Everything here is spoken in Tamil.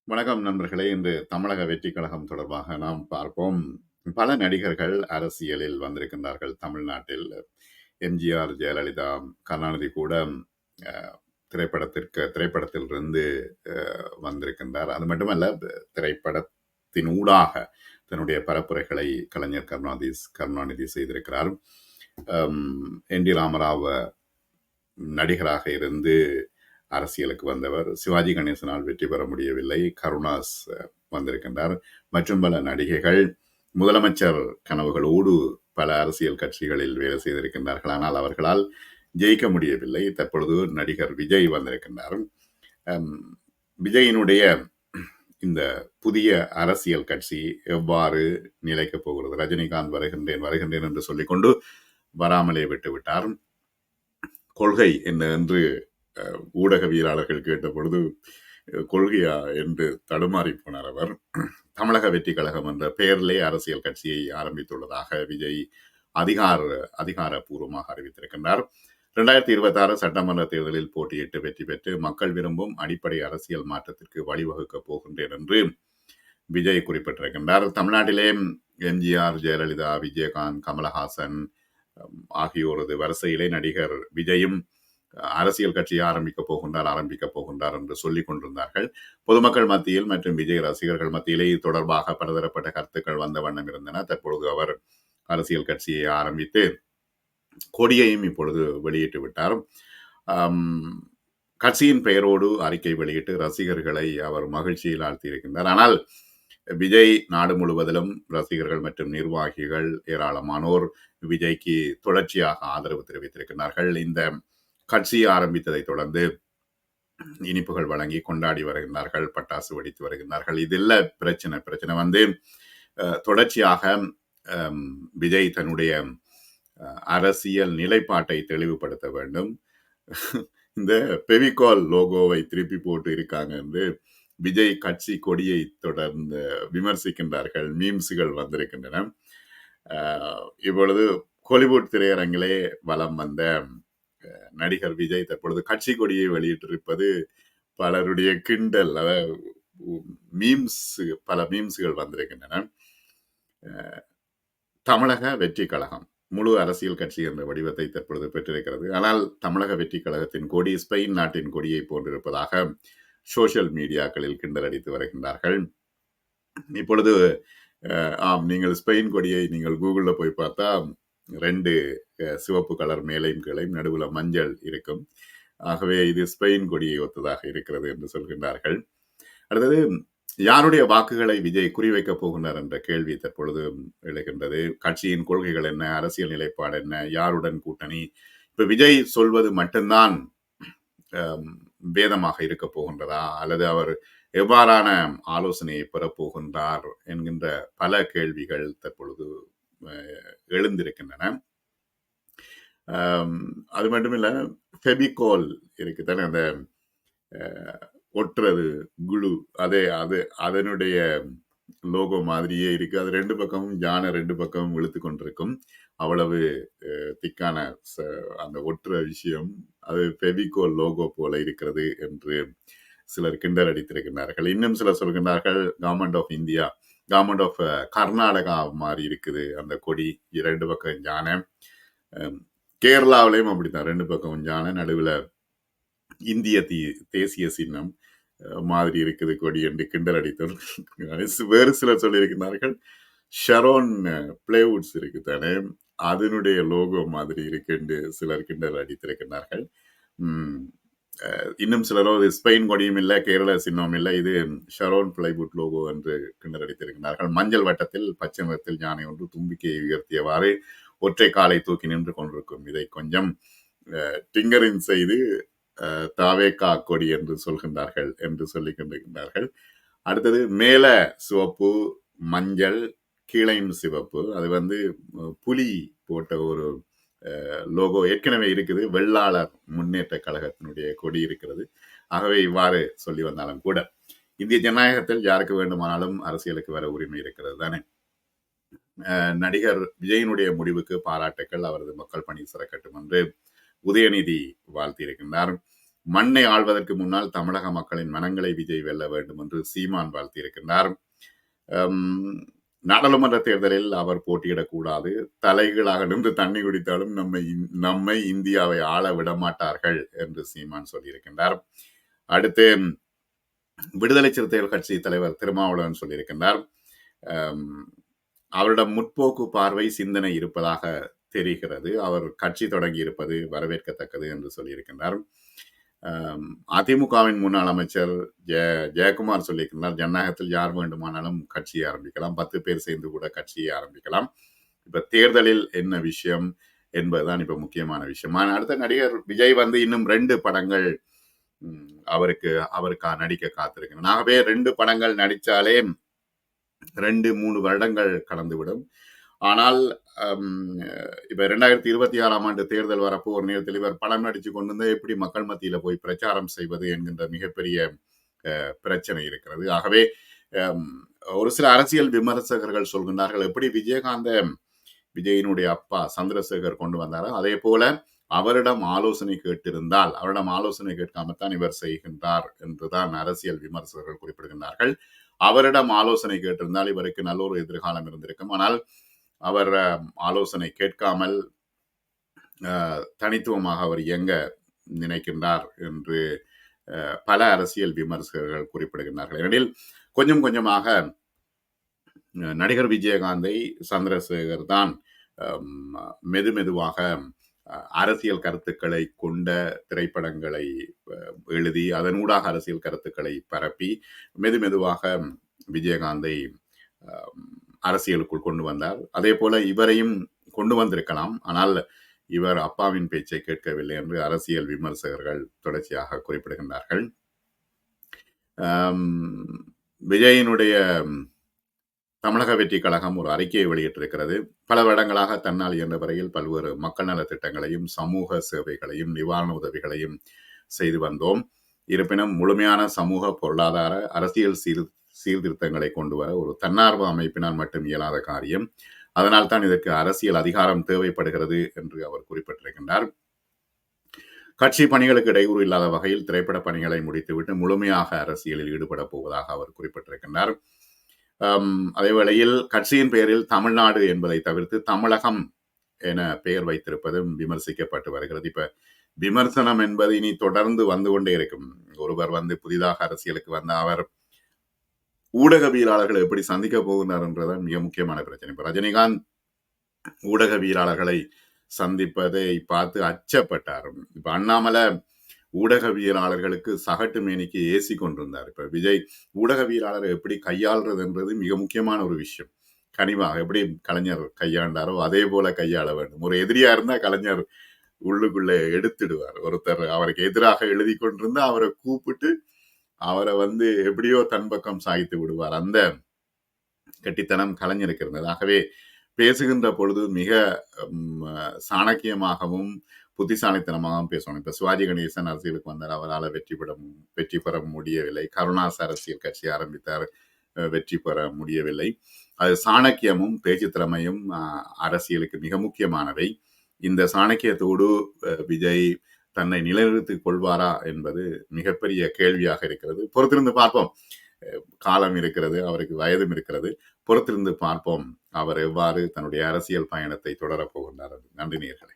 வணக்கம் நண்பர்களே. இன்று தமிழக வெற்றிக் கழகம் தொடர்பாக நாம் பார்ப்போம். பல நடிகர்கள் அரசியலில் வந்திருக்கின்றார்கள் தமிழ்நாட்டில். எம்ஜிஆர், ஜெயலலிதா, கருணாநிதி கூட அ திரைப்படத்திலிருந்து வந்திருக்கின்றார். அது மட்டுமல்ல, திரைப்படத்தின் ஊடாக தன்னுடைய பரப்புரைகளை கலைஞர் கருணாநிதி செய்திருக்கிறார். என் டி ராமராவ் நடிகராக இருந்து அரசியலுக்கு வந்தவர். சிவாஜி கணேசனால் வெற்றி பெற முடியவில்லை. கருணாஸ் வந்திருக்கின்றார். மற்றும் பல நடிகைகள் முதலமைச்சர் கனவுகளோடு பல அரசியல் கட்சிகளில் வேலை செய்திருக்கின்றார்கள். ஆனால் அவர்களால் ஜெயிக்க முடியவில்லை. தற்பொழுது நடிகர் விஜய் வந்திருக்கின்றார். விஜயினுடைய இந்த புதிய அரசியல் கட்சி எவ்வாறு நிலைக்கப் போகிறது? ரஜினிகாந்த் வருகின்றேன் என்று சொல்லிக்கொண்டு வராமலே விட்டுவிட்டார். கொள்கை என்ன என்று ஊடகவியலாளர்கள் கேட்ட பொழுது கொள்கையா என்று தடுமாறி போனார் அவர். தமிழக வெற்றி கழகம் என்ற பெயரிலே அரசியல் கட்சியை ஆரம்பித்துள்ளதாக விஜய் அதிகாரப்பூர்வமாக அறிவித்திருக்கின்றார். 2026 சட்டமன்ற தேர்தலில் போட்டியிட்டு வெற்றி பெற்று மக்கள் விரும்பும் அடிப்படை அரசியல் மாற்றத்திற்கு வழிவகுக்கப் போகின்றேன் என்று விஜய் குறிப்பிட்டிருக்கின்றார். தமிழ்நாட்டிலே எம்ஜிஆர், ஜெயலலிதா, விஜயகாந்த், கமலஹாசன் ஆகியோரது வரிசையிலே நடிகர் விஜயும் அரசியல் கட்சியை ஆரம்பிக்கப் போகின்றார் என்று சொல்லிக் கொண்டிருந்தார்கள். பொதுமக்கள் மத்தியில் மற்றும் விஜய் ரசிகர்கள் மத்தியிலே இது தொடர்பாக பலதரப்பட்ட கருத்துக்கள் வந்த வண்ணம் இருந்தன. தற்பொழுது அவர் அரசியல் கட்சியை ஆரம்பித்து கொடியையும் இப்பொழுது வெளியிட்டு விட்டார். கட்சியின் பெயரோடு அறிக்கை வெளியிட்டு ரசிகர்களை அவர் மகிழ்ச்சியில் ஆழ்த்தியிருக்கின்றார். ஆனால் விஜய் நாடு முழுவதிலும் ரசிகர்கள் மற்றும் நிர்வாகிகள் ஏராளமானோர் விஜய்க்கு தொடர்ச்சியாக ஆதரவு தெரிவித்திருக்கிறார்கள். இந்த கட்சி ஆரம்பித்ததை தொடர்ந்து இனிப்புகள் வழங்கி கொண்டாடி வருகின்றார்கள், பட்டாசு வெடித்து வருகின்றார்கள். இது இல்ல பிரச்சனை வந்து தொடர்ச்சியாக விஜய் தன்னுடைய அரசியல் நிலைப்பாட்டை தெளிவுபடுத்த வேண்டும். இந்த பெவிகால் லோகோவை திருப்பி போட்டு இருக்காங்க என்று விஜய் கட்சி கொடியை தொடர்ந்து விமர்சிக்கின்றார்கள். மீம்ஸுகள் வந்திருக்கின்றன. இப்பொழுது ஹாலிவுட் திரையரங்கிலே வலம் வந்த நடிகர் விஜய் தற்பொழுது கட்சி கொடியை வெளியிட்டிருப்பது பலருடைய கிண்டல். பல மீம்ஸுகள் வந்திருக்கின்றன. தமிழக வெற்றி கழகம் முழு அரசியல் கட்சி என்ற வடிவத்தை தற்பொழுது பெற்றிருக்கிறது. ஆனால் தமிழக வெற்றி கழகத்தின் கொடி ஸ்பெயின் நாட்டின் கொடியை போன்றிருப்பதாக சோசியல் மீடியாக்களில் கிண்டல் அடித்து வருகின்றார்கள். இப்பொழுது நீங்கள் ஸ்பெயின் கொடியை நீங்கள் கூகுளில் போய் பார்த்தா 2 சிவப்பு கலர் மேலையும் கீழையும் நடுவில் மஞ்சள் இருக்கும். ஆகவே இது ஸ்பெயின் கொடியை ஒத்ததாக இருக்கிறது என்று சொல்கின்றார்கள். அடுத்தது, யாருடைய வாக்குகளை விஜய் குறிவைக்கப் போகின்றார் என்ற கேள்வி தற்பொழுது எழுகின்றது. கட்சியின் கொள்கைகள் என்ன, அரசியல் நிலைப்பாடு என்ன, யாருடன் கூட்டணி? இப்ப விஜய் சொல்வது மட்டும்தான் வேதமாக இருக்க போகின்றதா, அல்லது அவர் எவ்வாறான ஆலோசனையை பெறப்போகின்றார் என்கின்ற பல கேள்விகள் தற்பொழுது எழுந்திருக்கின்றன. அது மட்டுமில்ல, ஃபெவிகால் இருக்குதானே, அந்த ஒட்டுறது குளு, அதனுடைய லோகோ மாதிரியே இருக்கு. அது 2 பக்கமும் யானை 2 பக்கமும் இழுத்து கொண்டிருக்கும். அவ்வளவு திக்கான அந்த ஒட்டுற விஷயம் அது ஃபெவிகால் லோகோ போல இருக்கிறது என்று சிலர் கிண்டல் அடித்திருக்கிறார்கள். இன்னும் சிலர் சொல்கின்றார்கள் கவர்மெண்ட் ஆஃப் கர்நாடகா மாதிரி இருக்குது அந்த கொடி, 2 பக்கம் யானை. கேரளாவிலையும் அப்படித்தான், 2 பக்கம் யானை, நடுவில் இந்திய தேசிய சின்னம் மாதிரி இருக்குது கொடி என்று கிண்டல் அடித்தோம். வேறு சிலர் சொல்லியிருக்கிறார்கள் ஷரோன் பிளேவுட்ஸ் இருக்கு தானே, அதனுடைய லோகோ மாதிரி இருக்கு என்று சிலர் கிண்டல் அடித்திருக்கிறார்கள். இன்னும் சிலரோ ஸ்பெயின் கொடியும் இல்லை, கேரள சின்னம் இல்லை, இது ஷரோன் பிளைவுட் லோகோ என்று கிண்டல் அடித்திருக்கிறார்கள். மஞ்சள் வட்டத்தில் பச்சை நிறத்தில் யானை ஒன்று தும்பிக்கையை உயர்த்தியவாறு ஒற்றை காலை தூக்கி நின்று கொண்டிருக்கும். இதை கொஞ்சம் டிங்கரிங் செய்து தாவேகா கொடி என்று சொல்கின்றார்கள் என்று சொல்லிக் கொண்டிருக்கின்றார்கள். அடுத்தது, மேல சிவப்பு மஞ்சள் கீழையும் சிவப்பு, அது வந்து புலி போட்ட ஒரு லோகோ ஏற்கனவே இருக்குது. வெள்ளாளர் முன்னேற்ற கழகத்தினுடைய கொடி இருக்கிறது. ஆகவே இவ்வாறு சொல்லி வந்தாலும் கூட இந்திய ஜனநாயகத்தில் யாருக்கு வேண்டுமானாலும் அரசியலுக்கு வர உரிமை இருக்கிறது தானே. நடிகர் விஜயனுடைய முடிவுக்கு பாராட்டுக்கள், அவரது மக்கள் பணி சிறக்கட்டும் என்று உதயநிதி வாழ்த்தியிருக்கின்றார். மண்ணை ஆள்வதற்கு முன்னால் தமிழக மக்களின் மனங்களை விஜய் வெல்ல வேண்டும் என்று சீமான் வாழ்த்தியிருக்கின்றார். நாடாளுமன்ற தேர்தலில் அவர் போட்டியிடக்கூடாது, தலைகீழாக நின்று தண்ணி குடித்தாலும் நம்மை இந்தியாவை ஆள விடமாட்டார்கள் என்று சீமான் சொல்லியிருக்கின்றார். அடுத்து விடுதலை சிறுத்தைகள் கட்சி தலைவர் திருமாவளவன் சொல்லியிருக்கின்றார், அவரிடம் முற்போக்கு பார்வை சிந்தனை இருப்பதாக தெரிகிறது, அவர் கட்சி தொடங்கி இருப்பது வரவேற்கத்தக்கது என்று சொல்லியிருக்கின்றார். அதிமுகவின் முன்னாள் அமைச்சர் ஜெயக்குமார் சொல்லியிருக்கிறார், ஜனநாயகத்தில் யார் வேண்டுமானாலும் கட்சியை ஆரம்பிக்கலாம், 10 பேர் சேர்ந்து கூட கட்சியை ஆரம்பிக்கலாம். இப்ப தேர்தலில் என்ன விஷயம் என்பதுதான் இப்ப முக்கியமான விஷயம். அடுத்த நடிகர் விஜய் இன்னும் 2 படங்கள் அவருக்காக நடிக்க காத்திருக்கிறேன். ஆகவே 2 படங்கள் நடிச்சாலே 2-3 வருடங்கள் கடந்துவிடும். ஆனால் இப்ப 2026 ஆண்டு தேர்தல் வரப்போ ஒரு நேரத்தில் இவர் படம் நடிச்சு கொண்டு வந்து எப்படி மக்கள் மத்தியில போய் பிரச்சாரம் செய்வது என்கின்ற மிகப்பெரிய பிரச்சனை இருக்கிறது. ஆகவே ஒரு சில அரசியல் விமர்சகர்கள் சொல்கின்றார்கள், எப்படி விஜயினுடைய அப்பா சந்திரசேகர் கொண்டு வந்தாரோ அதே போல அவரிடம் ஆலோசனை கேட்டிருந்தால், அவரிடம் ஆலோசனை கேட்காமத்தான் இவர் செய்கின்றார் என்றுதான் அரசியல் விமர்சகர்கள் குறிப்பிடுகின்றார்கள். அவரிடம் ஆலோசனை கேட்டிருந்தால் இவருக்கு நல்ல ஒரு எதிர்காலம் இருந்திருக்கும். ஆனால் அவர் ஆலோசனை கேட்காமல் தனித்துவமாக அவர் இயங்க நினைக்கின்றார் என்று பல அரசியல் விமர்சகர்கள் குறிப்பிடுகின்றார்கள். ஏனெனில் கொஞ்சம் கொஞ்சமாக நடிகர் விஜயகாந்தை சந்திரசேகர் தான் மெதுவாக அரசியல் கருத்துக்களை கொண்ட திரைப்படங்களை எழுதி அதனூடாக அரசியல் கருத்துக்களை பரப்பி மெதுவாக விஜயகாந்தை அரசியலுக்குள் கொண்டு வந்தார். அதே போல இவரையும் கொண்டு வந்திருக்கலாம், ஆனால் இவர் அப்பாவின் பேச்சை கேட்கவில்லை என்று அரசியல் விமர்சகர்கள் தொடர்ச்சியாக குறிப்பிடுகின்றார்கள். விஜயினுடைய தமிழக வெற்றி கழகம் ஒரு அறிக்கையை வெளியிட்டிருக்கிறது. பல வருடங்களாக தன்னால் இயன்ற வரையில் பல்வேறு மக்கள் நல திட்டங்களையும் சமூக சேவைகளையும் நிவாரண உதவிகளையும் செய்து வந்தோம். இருப்பினும் முழுமையான சமூக பொருளாதார அரசியல் சீர்திருத்தங்களை கொண்டு வர ஒரு தன்னார்வ அமைப்பினால் மட்டும் இயலாத காரியம். அதனால் தான் இதற்கு அரசியல் அதிகாரம் தேவைப்படுகிறது என்று அவர் குறிப்பிட்டிருக்கின்றார். கட்சி பணிகளுக்கு இடையூறு இல்லாத வகையில் திரைப்பட பணிகளை முடித்துவிட்டு முழுமையாக அரசியலில் ஈடுபட போவதாக அவர் குறிப்பிட்டிருக்கின்றார். அதே வேளையில் கட்சியின் பெயரில் தமிழ்நாடு என்பதை தவிர்த்து தமிழகம் என பெயர் வைத்திருப்பதும் விமர்சிக்கப்பட்டு வருகிறது. இப்ப விமர்சனம் என்பது இனி தொடர்ந்து வந்து கொண்டே இருக்கும். ஒருவர் புதிதாக அரசியலுக்கு வந்த அவர் ஊடகவியலாளர்களை எப்படி சந்திக்க போகிறார் என்றதான் மிக முக்கியமான பிரச்சனை. இப்ப ரஜினிகாந்த் ஊடகவியலாளர்களை சந்திப்பதை பார்த்து அச்சப்பட்டார். இப்ப அண்ணாமலை ஊடகவியலாளர்களுக்கு சகட்டு மேனிக்கு ஏசி கொண்டிருந்தார். இப்ப விஜய் ஊடகவியலாளரை எப்படி கையாள்றது என்றது மிக முக்கியமான ஒரு விஷயம். கனிவாக எப்படி கலைஞர் கையாண்டாரோ அதே போல கையாள வேண்டும். ஒரு எதிரியா இருந்தா கலைஞர் உள்ளுக்குள்ளே எடுத்துடுவார். ஒருத்தர் அவருக்கு எதிராக எழுதி கொண்டிருந்தா அவரை கூப்பிட்டு அவரை எப்படியோ தன் பக்கம் சாய்த்து விடுவார். அந்த கெட்டித்தனம் கலைஞருக்கு இருந்தது. ஆகவே பேசுகின்ற பொழுது மிக சாணக்கியமாகவும் புத்திசாலித்தனமாகவும் பேசணும். இப்ப சிவாஜி கணேசன் அரசியலுக்கு வந்தார், அவரால் வெற்றி பெற முடியவில்லை. கருணாஸ் அரசியல் கட்சி ஆரம்பித்தார், வெற்றி பெற முடியவில்லை. அது சாணக்கியமும் பேச்சு திறமையும் அரசியலுக்கு மிக முக்கியமானவை. இந்த சாணக்கியத்தோடு விஜய் தன்னை நிலைநிறுத்திக் கொள்வாரா என்பது மிகப்பெரிய கேள்வியாக இருக்கிறது. பொறுத்திருந்து பார்ப்போம். காலம் இருக்கிறது, அவருக்கு வயதும் இருக்கிறது. பொறுத்திருந்து பார்ப்போம் அவர் எவ்வாறு தன்னுடைய அரசியல் பயணத்தை தொடரப் போகின்றார். நன்றி நேயர்களே.